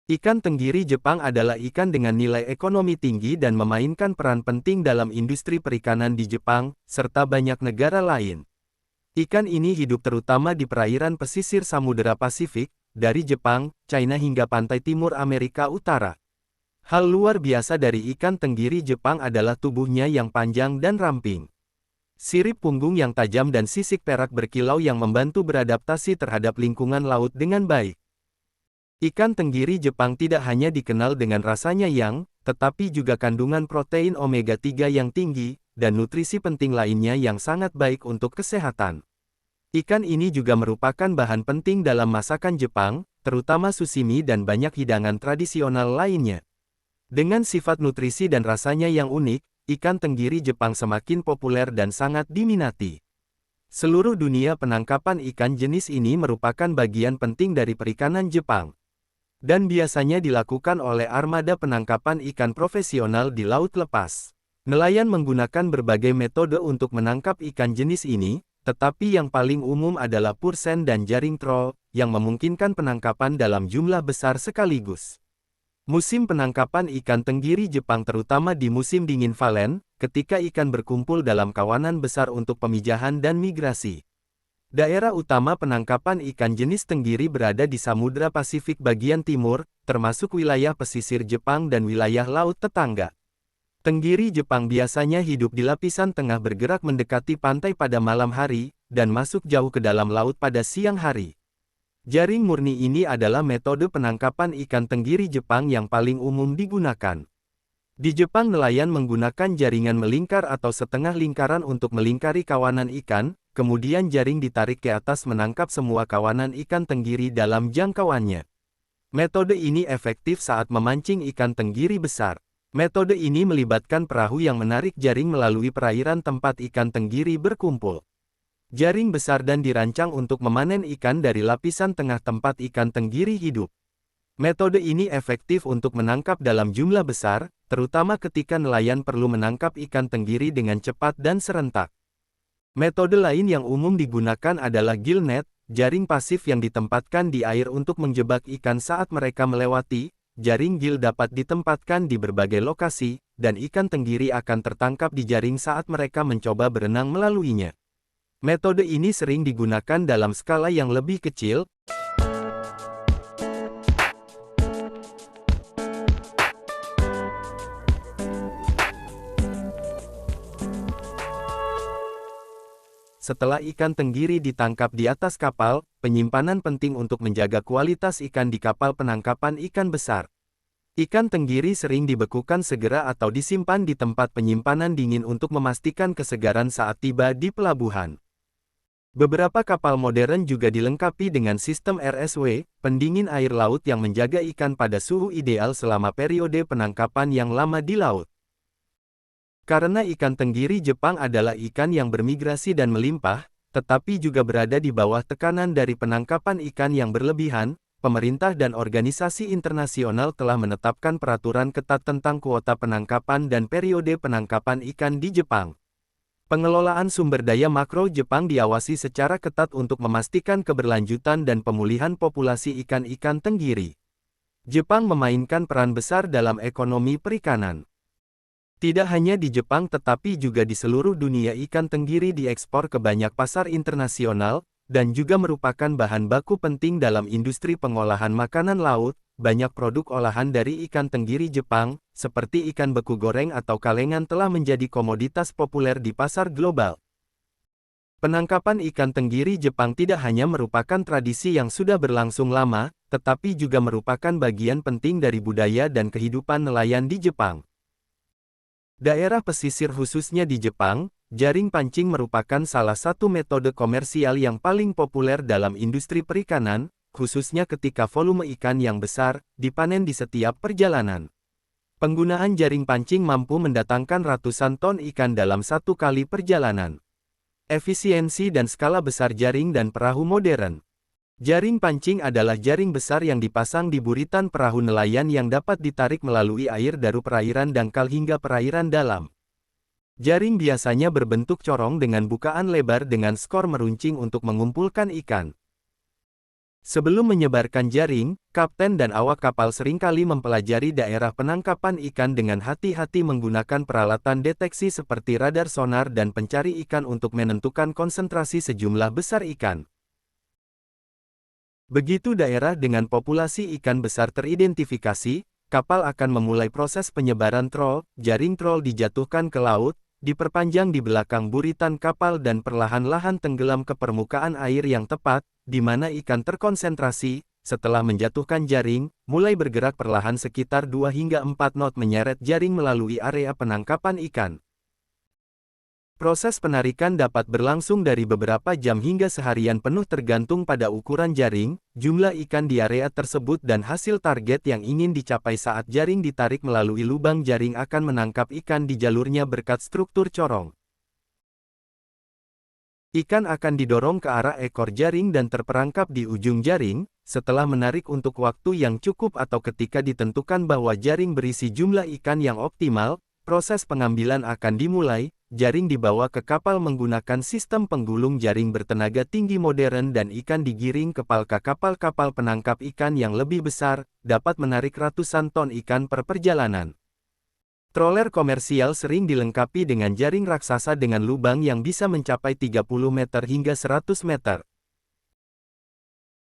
Ikan tenggiri Jepang adalah ikan dengan nilai ekonomi tinggi dan memainkan peran penting dalam industri perikanan di Jepang, serta banyak negara lain. Ikan ini hidup terutama di perairan pesisir Samudera Pasifik, dari Jepang, China hingga pantai timur Amerika Utara. Hal luar biasa dari ikan tenggiri Jepang adalah tubuhnya yang panjang dan ramping. Sirip punggung yang tajam dan sisik perak berkilau yang membantu beradaptasi terhadap lingkungan laut dengan baik. Ikan tenggiri Jepang tidak hanya dikenal dengan rasanya yang, tetapi juga kandungan protein omega-3 yang tinggi, dan nutrisi penting lainnya yang sangat baik untuk kesehatan. Ikan ini juga merupakan bahan penting dalam masakan Jepang, terutama sushimi dan banyak hidangan tradisional lainnya. Dengan sifat nutrisi dan rasanya yang unik, ikan tenggiri Jepang semakin populer dan sangat diminati. Seluruh dunia penangkapan ikan jenis ini merupakan bagian penting dari perikanan Jepang, dan biasanya dilakukan oleh armada penangkapan ikan profesional di laut lepas. Nelayan menggunakan berbagai metode untuk menangkap ikan jenis ini, tetapi yang paling umum adalah pursen dan jaring troll, yang memungkinkan penangkapan dalam jumlah besar sekaligus. Musim penangkapan ikan tenggiri Jepang terutama di musim dingin Valen, ketika ikan berkumpul dalam kawanan besar untuk pemijahan dan migrasi. Daerah utama penangkapan ikan jenis tenggiri berada di Samudra Pasifik bagian timur, termasuk wilayah pesisir Jepang dan wilayah laut tetangga. Tenggiri Jepang biasanya hidup di lapisan tengah bergerak mendekati pantai pada malam hari, dan masuk jauh ke dalam laut pada siang hari. Jaring murni ini adalah metode penangkapan ikan tenggiri Jepang yang paling umum digunakan. Di Jepang nelayan menggunakan jaringan melingkar atau setengah lingkaran untuk melingkari kawanan ikan, kemudian jaring ditarik ke atas menangkap semua kawanan ikan tenggiri dalam jangkauannya. Metode ini efektif saat memancing ikan tenggiri besar. Metode ini melibatkan perahu yang menarik jaring melalui perairan tempat ikan tenggiri berkumpul. Jaring besar dan dirancang untuk memanen ikan dari lapisan tengah tempat ikan tenggiri hidup. Metode ini efektif untuk menangkap dalam jumlah besar, terutama ketika nelayan perlu menangkap ikan tenggiri dengan cepat dan serentak. Metode lain yang umum digunakan adalah gill net, jaring pasif yang ditempatkan di air untuk menjebak ikan saat mereka melewati. Jaring gill dapat ditempatkan di berbagai lokasi, dan ikan tenggiri akan tertangkap di jaring saat mereka mencoba berenang melaluinya. Metode ini sering digunakan dalam skala yang lebih kecil. Setelah ikan tenggiri ditangkap di atas kapal, penyimpanan penting untuk menjaga kualitas ikan di kapal penangkapan ikan besar. Ikan tenggiri sering dibekukan segera atau disimpan di tempat penyimpanan dingin untuk memastikan kesegaran saat tiba di pelabuhan. Beberapa kapal modern juga dilengkapi dengan sistem RSW, pendingin air laut yang menjaga ikan pada suhu ideal selama periode penangkapan yang lama di laut. Karena ikan tenggiri Jepang adalah ikan yang bermigrasi dan melimpah, tetapi juga berada di bawah tekanan dari penangkapan ikan yang berlebihan, pemerintah dan organisasi internasional telah menetapkan peraturan ketat tentang kuota penangkapan dan periode penangkapan ikan di Jepang. Pengelolaan sumber daya makro Jepang diawasi secara ketat untuk memastikan keberlanjutan dan pemulihan populasi ikan-ikan tenggiri. Jepang memainkan peran besar dalam ekonomi perikanan. Tidak hanya di Jepang tetapi juga di seluruh dunia ikan tenggiri diekspor ke banyak pasar internasional, dan juga merupakan bahan baku penting dalam industri pengolahan makanan laut. Banyak produk olahan dari ikan tenggiri Jepang, seperti ikan beku goreng atau kalengan telah menjadi komoditas populer di pasar global. Penangkapan ikan tenggiri Jepang tidak hanya merupakan tradisi yang sudah berlangsung lama, tetapi juga merupakan bagian penting dari budaya dan kehidupan nelayan di Jepang. Daerah pesisir khususnya di Jepang, jaring pancing merupakan salah satu metode komersial yang paling populer dalam industri perikanan, khususnya ketika volume ikan yang besar dipanen di setiap perjalanan. Penggunaan jaring pancing mampu mendatangkan ratusan ton ikan dalam satu kali perjalanan. Efisiensi dan skala besar jaring dan perahu modern. Jaring pancing adalah jaring besar yang dipasang di buritan perahu nelayan yang dapat ditarik melalui air dari perairan dangkal hingga perairan dalam. Jaring biasanya berbentuk corong dengan bukaan lebar dengan skor meruncing untuk mengumpulkan ikan. Sebelum menyebarkan jaring, kapten dan awak kapal seringkali mempelajari daerah penangkapan ikan dengan hati-hati menggunakan peralatan deteksi seperti radar sonar dan pencari ikan untuk menentukan konsentrasi sejumlah besar ikan. Begitu daerah dengan populasi ikan besar teridentifikasi, kapal akan memulai proses penyebaran troll. Jaring troll dijatuhkan ke laut, diperpanjang di belakang buritan kapal dan perlahan-lahan tenggelam ke permukaan air yang tepat, di mana ikan terkonsentrasi. Setelah menjatuhkan jaring, mulai bergerak perlahan sekitar 2 hingga 4 knot menyeret jaring melalui area penangkapan ikan. Proses penarikan dapat berlangsung dari beberapa jam hingga seharian penuh tergantung pada ukuran jaring, jumlah ikan di area tersebut dan hasil target yang ingin dicapai saat jaring ditarik melalui lubang jaring akan menangkap ikan di jalurnya berkat struktur corong. Ikan akan didorong ke arah ekor jaring dan terperangkap di ujung jaring, setelah menarik untuk waktu yang cukup atau ketika ditentukan bahwa jaring berisi jumlah ikan yang optimal, proses pengambilan akan dimulai. Jaring dibawa ke kapal menggunakan sistem penggulung jaring bertenaga tinggi modern dan ikan digiring ke palka kapal-kapal penangkap ikan yang lebih besar, dapat menarik ratusan ton ikan per perjalanan. Troller komersial sering dilengkapi dengan jaring raksasa dengan lubang yang bisa mencapai 30 meter hingga 100 meter.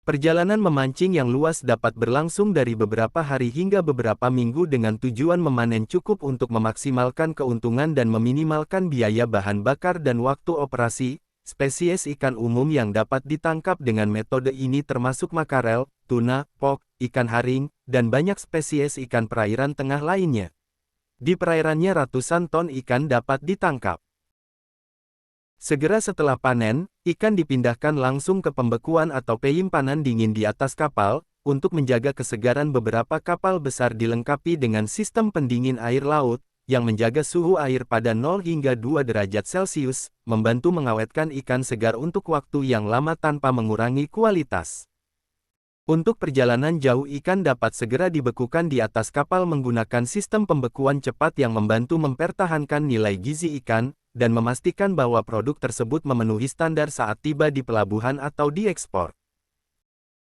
Perjalanan memancing yang luas dapat berlangsung dari beberapa hari hingga beberapa minggu dengan tujuan memanen cukup untuk memaksimalkan keuntungan dan meminimalkan biaya bahan bakar dan waktu operasi. Spesies ikan umum yang dapat ditangkap dengan metode ini termasuk makarel, tuna, pok, ikan haring, dan banyak spesies ikan perairan tengah lainnya. Di perairannya ratusan ton ikan dapat ditangkap. Segera setelah panen, ikan dipindahkan langsung ke pembekuan atau penyimpanan dingin di atas kapal, untuk menjaga kesegaran. Beberapa kapal besar dilengkapi dengan sistem pendingin air laut, yang menjaga suhu air pada 0 hingga 2 derajat Celcius, membantu mengawetkan ikan segar untuk waktu yang lama tanpa mengurangi kualitas. Untuk perjalanan jauh ikan dapat segera dibekukan di atas kapal menggunakan sistem pembekuan cepat yang membantu mempertahankan nilai gizi ikan, dan memastikan bahwa produk tersebut memenuhi standar saat tiba di pelabuhan atau diekspor.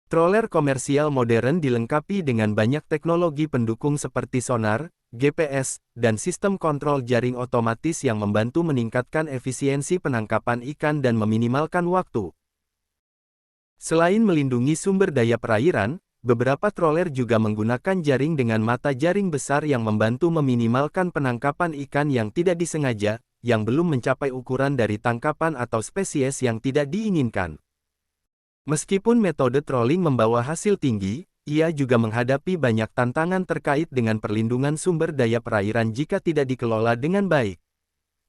Troller komersial modern dilengkapi dengan banyak teknologi pendukung seperti sonar, GPS, dan sistem kontrol jaring otomatis yang membantu meningkatkan efisiensi penangkapan ikan dan meminimalkan waktu. Selain melindungi sumber daya perairan, beberapa troller juga menggunakan jaring dengan mata jaring besar yang membantu meminimalkan penangkapan ikan yang tidak disengaja, yang belum mencapai ukuran dari tangkapan atau spesies yang tidak diinginkan. Meskipun metode trolling membawa hasil tinggi, ia juga menghadapi banyak tantangan terkait dengan perlindungan sumber daya perairan jika tidak dikelola dengan baik.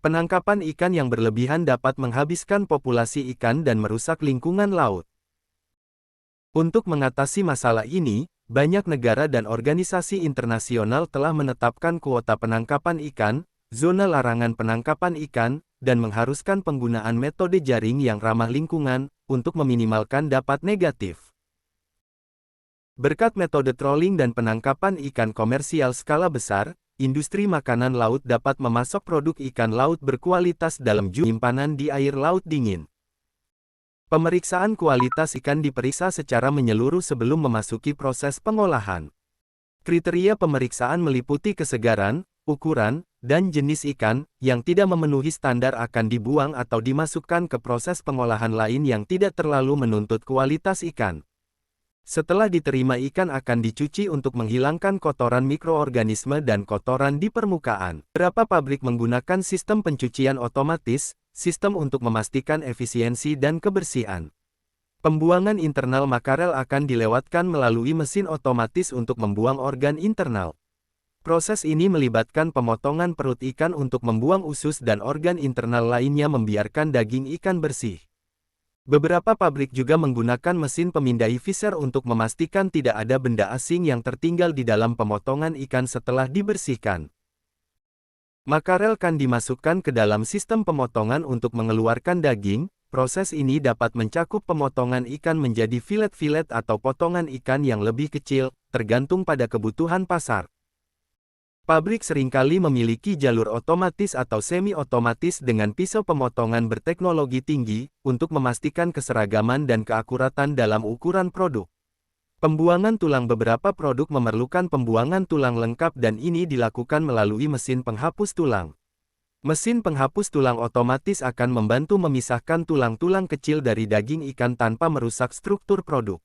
Penangkapan ikan yang berlebihan dapat menghabiskan populasi ikan dan merusak lingkungan laut. Untuk mengatasi masalah ini, banyak negara dan organisasi internasional telah menetapkan kuota penangkapan ikan, zona larangan penangkapan ikan, dan mengharuskan penggunaan metode jaring yang ramah lingkungan, untuk meminimalkan dampak negatif. Berkat metode trolling dan penangkapan ikan komersial skala besar, industri makanan laut dapat memasok produk ikan laut berkualitas dalam penyimpanan di air laut dingin. Pemeriksaan kualitas ikan diperiksa secara menyeluruh sebelum memasuki proses pengolahan. Kriteria pemeriksaan meliputi kesegaran, ukuran, dan jenis ikan, yang tidak memenuhi standar akan dibuang atau dimasukkan ke proses pengolahan lain yang tidak terlalu menuntut kualitas ikan. Setelah diterima ikan akan dicuci untuk menghilangkan kotoran mikroorganisme dan kotoran di permukaan. Beberapa pabrik menggunakan sistem pencucian otomatis, sistem untuk memastikan efisiensi dan kebersihan. Pembuangan internal makarel akan dilewatkan melalui mesin otomatis untuk membuang organ internal. Proses ini melibatkan pemotongan perut ikan untuk membuang usus dan organ internal lainnya membiarkan daging ikan bersih. Beberapa pabrik juga menggunakan mesin pemindai Fisher untuk memastikan tidak ada benda asing yang tertinggal di dalam pemotongan ikan setelah dibersihkan. Makarel kan dimasukkan ke dalam sistem pemotongan untuk mengeluarkan daging. Proses ini dapat mencakup pemotongan ikan menjadi filet-filet atau potongan ikan yang lebih kecil, tergantung pada kebutuhan pasar. Pabrik seringkali memiliki jalur otomatis atau semi-otomatis dengan pisau pemotongan berteknologi tinggi, untuk memastikan keseragaman dan keakuratan dalam ukuran produk. Pembuangan tulang. Beberapa produk memerlukan pembuangan tulang lengkap dan ini dilakukan melalui mesin penghapus tulang. Mesin penghapus tulang otomatis akan membantu memisahkan tulang-tulang kecil dari daging ikan tanpa merusak struktur produk.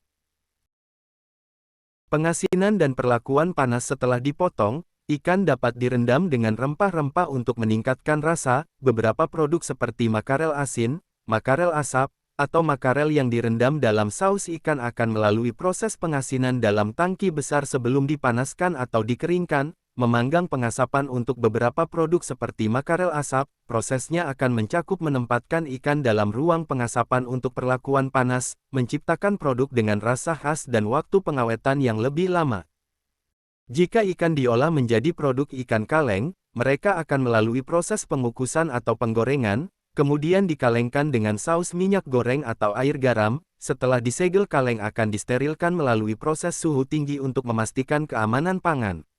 Pengasinan dan perlakuan panas. Setelah dipotong, ikan dapat direndam dengan rempah-rempah untuk meningkatkan rasa. Beberapa produk seperti makarel asin, makarel asap, atau makarel yang direndam dalam saus ikan akan melalui proses pengasinan dalam tangki besar sebelum dipanaskan atau dikeringkan. Memanggang pengasapan. Untuk beberapa produk seperti makarel asap, prosesnya akan mencakup menempatkan ikan dalam ruang pengasapan untuk perlakuan panas, menciptakan produk dengan rasa khas dan waktu pengawetan yang lebih lama. Jika ikan diolah menjadi produk ikan kaleng, mereka akan melalui proses pengukusan atau penggorengan, kemudian dikalengkan dengan saus minyak goreng atau air garam. Setelah disegel, kaleng akan disterilkan melalui proses suhu tinggi untuk memastikan keamanan pangan.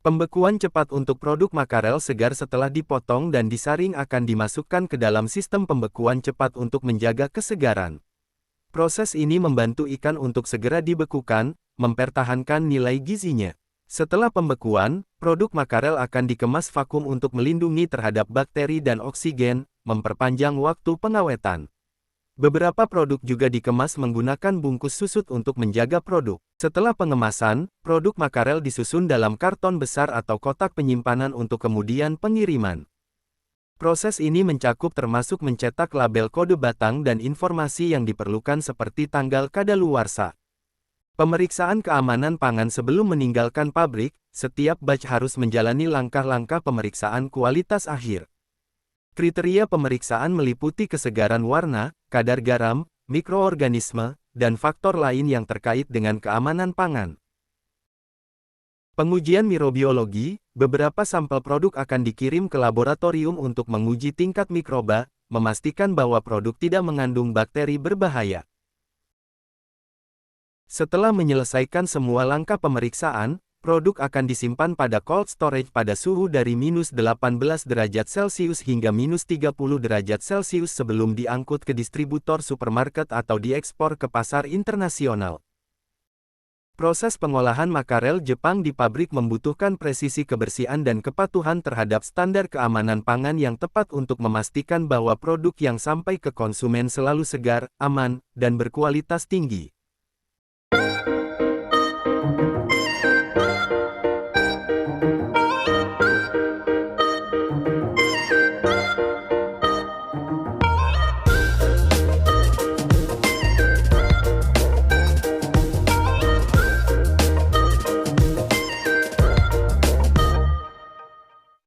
Pembekuan cepat. Untuk produk makarel segar setelah dipotong dan disaring akan dimasukkan ke dalam sistem pembekuan cepat untuk menjaga kesegaran. Proses ini membantu ikan untuk segera dibekukan, mempertahankan nilai gizinya. Setelah pembekuan, produk makarel akan dikemas vakum untuk melindungi terhadap bakteri dan oksigen, memperpanjang waktu pengawetan. Beberapa produk juga dikemas menggunakan bungkus susut untuk menjaga produk. Setelah pengemasan, produk makarel disusun dalam karton besar atau kotak penyimpanan untuk kemudian pengiriman. Proses ini mencakup termasuk mencetak label kode batang dan informasi yang diperlukan seperti tanggal kadaluarsa. Pemeriksaan keamanan pangan. Sebelum meninggalkan pabrik, setiap batch harus menjalani langkah-langkah pemeriksaan kualitas akhir. Kriteria pemeriksaan meliputi kesegaran warna, kadar garam, mikroorganisme, dan faktor lain yang terkait dengan keamanan pangan. Pengujian mikrobiologi. Beberapa sampel produk akan dikirim ke laboratorium untuk menguji tingkat mikroba, memastikan bahwa produk tidak mengandung bakteri berbahaya. Setelah menyelesaikan semua langkah pemeriksaan, produk akan disimpan pada cold storage pada suhu dari -18 derajat Celcius hingga -30 derajat Celcius sebelum diangkut ke distributor supermarket atau diekspor ke pasar internasional. Proses pengolahan makarel Jepang di pabrik membutuhkan presisi kebersihan dan kepatuhan terhadap standar keamanan pangan yang tepat untuk memastikan bahwa produk yang sampai ke konsumen selalu segar, aman, dan berkualitas tinggi.